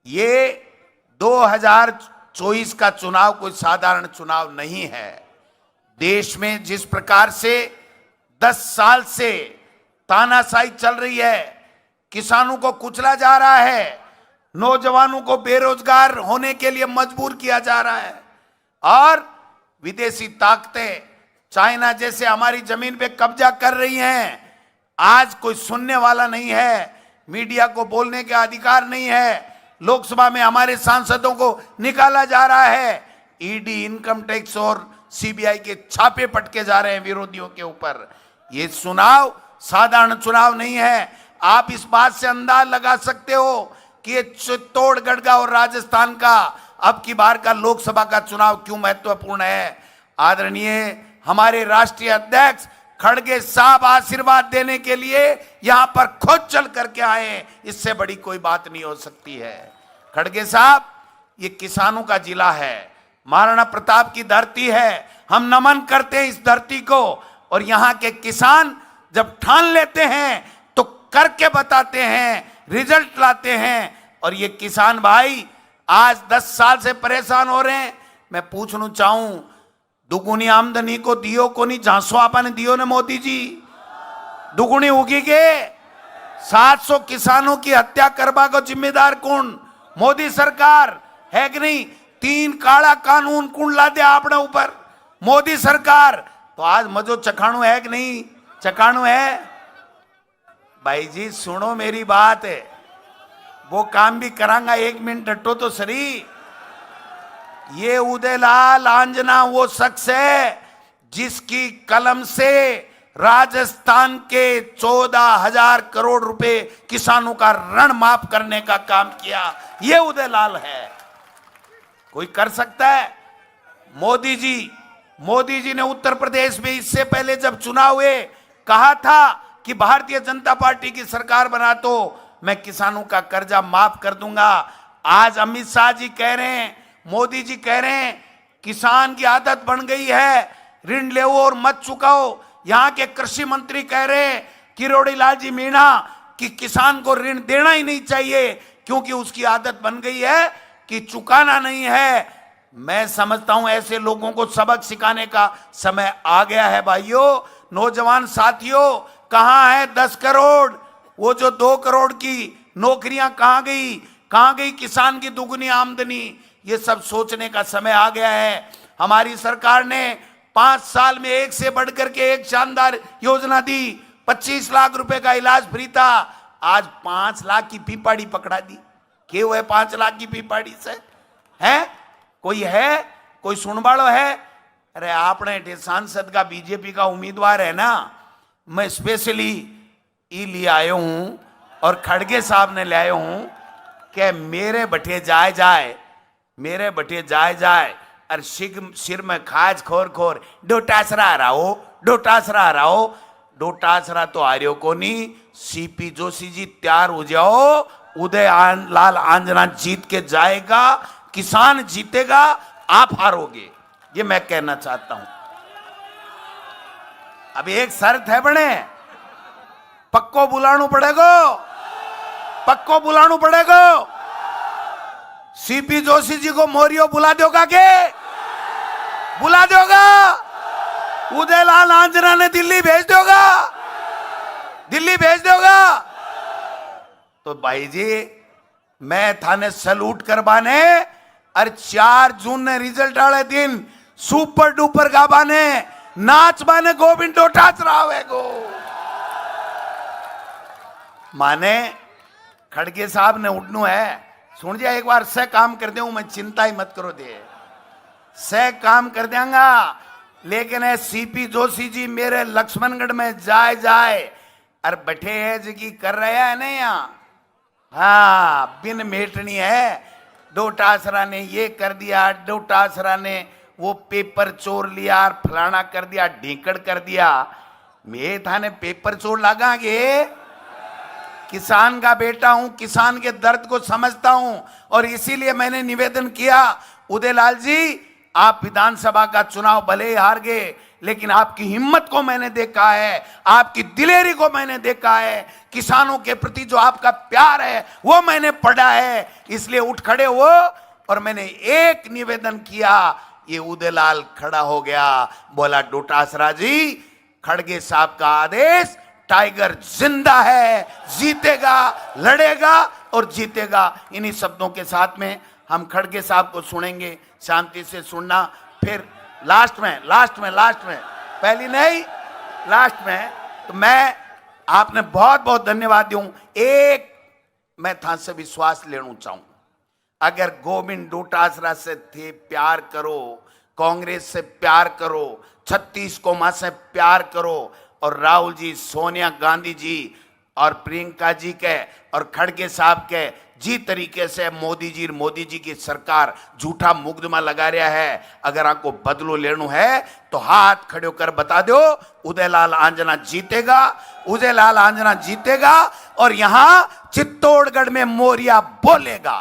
ये 2024 का चुनाव कोई साधारण चुनाव नहीं है। देश में जिस प्रकार से 10 साल से तानाशाही चल रही है, किसानों को कुचला जा रहा है, नौजवानों को बेरोजगार होने के लिए मजबूर किया जा रहा है, और विदेशी ताकतें चाइना जैसे हमारी जमीन पे कब्जा कर रही हैं। आज कोई सुनने वाला नहीं है, मीडिया को बोलने का अधिकार नहीं है, लोकसभा में हमारे सांसदों को निकाला जा रहा है, ईडी, इनकम टैक्स और सीबीआई के छापे पटके जा रहे हैं विरोधियों के ऊपर। ये चुनाव साधारण चुनाव नहीं है। आप इस बात से अंदाज लगा सकते हो कि ये चित्तौड़गढ़ का और राजस्थान का अब की बार का लोकसभा का चुनाव क्यों महत्वपूर्ण है। आदरणीय हमारे राष्ट्रीय अध्यक्ष खड़गे साहब आशीर्वाद देने के लिए यहां पर खुद चल करके आए, इससे बड़ी कोई बात नहीं हो सकती है। खड़गे साहब, ये किसानों का जिला है, महाराणा प्रताप की धरती है, हम नमन करते हैं इस धरती को। और यहां के किसान जब ठान लेते हैं तो करके बताते हैं, रिजल्ट लाते हैं। और ये किसान भाई आज 10 साल से परेशान हो रहे हैं। मैं पूछना चाहूं, दुगुनी आमदनी को दियो को नहीं, झांसो आपने दियो ने मोदी जी, दुगुनी होगी के 700 किसानों की हत्या करवा को जिम्मेदार कौन? मोदी सरकार है कि नहीं? 3 काला कानून कौन ला दिया आपने ऊपर? मोदी सरकार। तो आज मजो चखाणु है कि नहीं? चखाणु है। भाई जी सुनो मेरी बात है, वो काम भी करांगा, 1 मिनट हटो तो सही। ये उदयलाल आंजना वो शख्स है जिसकी कलम से राजस्थान के 14,000 करोड़ रुपए किसानों का ऋण माफ करने का काम किया। ये उदयलाल है। कोई कर सकता है? मोदी जी ने उत्तर प्रदेश में इससे पहले जब चुनाव हुए कहा था कि भारतीय जनता पार्टी की सरकार बना तो मैं किसानों का कर्जा माफ कर दूंगा। आज अमित शाह जी कह रहे हैं, मोदी जी कह रहे हैं किसान की आदत बन गई है ऋण ले और मत चुकाओ। यहां के कृषि मंत्री कह रहे हैं किरोड़ी लाल जी मीणा कि किसान को ऋण देना ही नहीं चाहिए क्योंकि उसकी आदत बन गई है कि चुकाना नहीं है। मैं समझता हूं ऐसे लोगों को सबक सिखाने का समय आ गया है। भाइयों, नौजवान साथियों, कहां है 10 करोड़? वो जो 2 करोड़ की नौकरियां कहां गई किसान की दुगुनी आमदनी? ये सब सोचने का समय आ गया है। हमारी सरकार ने 5 साल में एक से बढ़कर के एक शानदार योजना दी। 25 लाख रुपए का इलाज फ्री था, आज 5 लाख की पीपाड़ी पकड़ा दी। क्यों है 5 लाख की पीपाड़ी से? है कोई सुनवाड़ो है? अरे आपने सांसद का बीजेपी का उम्मीदवार है ना, मैं स्पेशली ई ले आयो हूं और खड़गे साहब ने ले आयो हूं कि मेरे बटे जाए और सिर में खाज खोर डोटासरा रहो। डोटासरा तो आर्यो को नहीं। सीपी जोशी जी तैयार हो जाओ, लाल आंजना जीत के जाएगा, किसान जीतेगा, आप हारोगे। ये मैं कहना चाहता हूं। अब एक शर्त है बने, पक्को बुलाणु पड़ेगो। सीपी जोशी जी को मोरियो बुला दोगा के? बुला दोगा? उदयलाल आंजना ने दिल्ली भेज दोगा? तो भाई जी मैं थाने सलूट करवाने और 4 जून ने रिजल्ट वाले दिन सुपर डुपर गाबाने नाच बाने गोविंद डोटासरा गो माने खड़गे साहब ने उठनू है। सुन जा एक बार से काम कर दे, मैं चिंता ही मत करो दे, से काम कर देंगा। लेकिन है सीपी जोशी जी मेरे लक्ष्मणगढ़ में जाए और बैठे है जी कर रहे हैं नहीं यहाँ। हाँ, बिन मेटनी है। डोटासरा ने ये कर दिया, डोटासरा ने वो पेपर चोर लिया और फलाना कर दिया, ढीकड़ कर दिया। मैं थाने पेपर चोर लगागे? किसान का बेटा हूं, किसान के दर्द को समझता हूं और इसीलिए मैंने निवेदन किया, उदयलाल जी आप विधानसभा का चुनाव भले ही हार गए लेकिन आपकी हिम्मत को मैंने देखा है, आपकी दिलेरी को मैंने देखा है, किसानों के प्रति जो आपका प्यार है वो मैंने पढ़ा है। इसलिए उठ खड़े हो और मैंने एक निवेदन किया। ये उदयलाल खड़ा हो गया, बोला डोटासरा जी, खड़गे साहब का आदेश, टाइगर जिंदा है, जीतेगा, लड़ेगा और जीतेगा। इन्हीं शब्दों के साथ में हम खड़गे साहब को सुनेंगे। शांति से सुनना, फिर लास्ट में पहली नहीं, लास्ट में तो मैं आपने बहुत बहुत धन्यवाद दूं। एक मैं था से विश्वास लेना चाहूं, अगर गोविंद डोटासरा से थे प्यार करो, कांग्रेस से प्यार करो, 36 कोमा से प्यार करो, और राहुल जी, सोनिया गांधी जी और प्रियंका जी के और खड़गे साहब के जी तरीके से मोदी जी की सरकार झूठा मुकदमा लगा रहा है। अगर आपको बदलो लेना है तो हाथ खड़े होकर बता दो, उदयलाल आंजना जीतेगा, उदयलाल आंजना जीतेगा और यहां चित्तौड़गढ़ में मोरिया बोलेगा।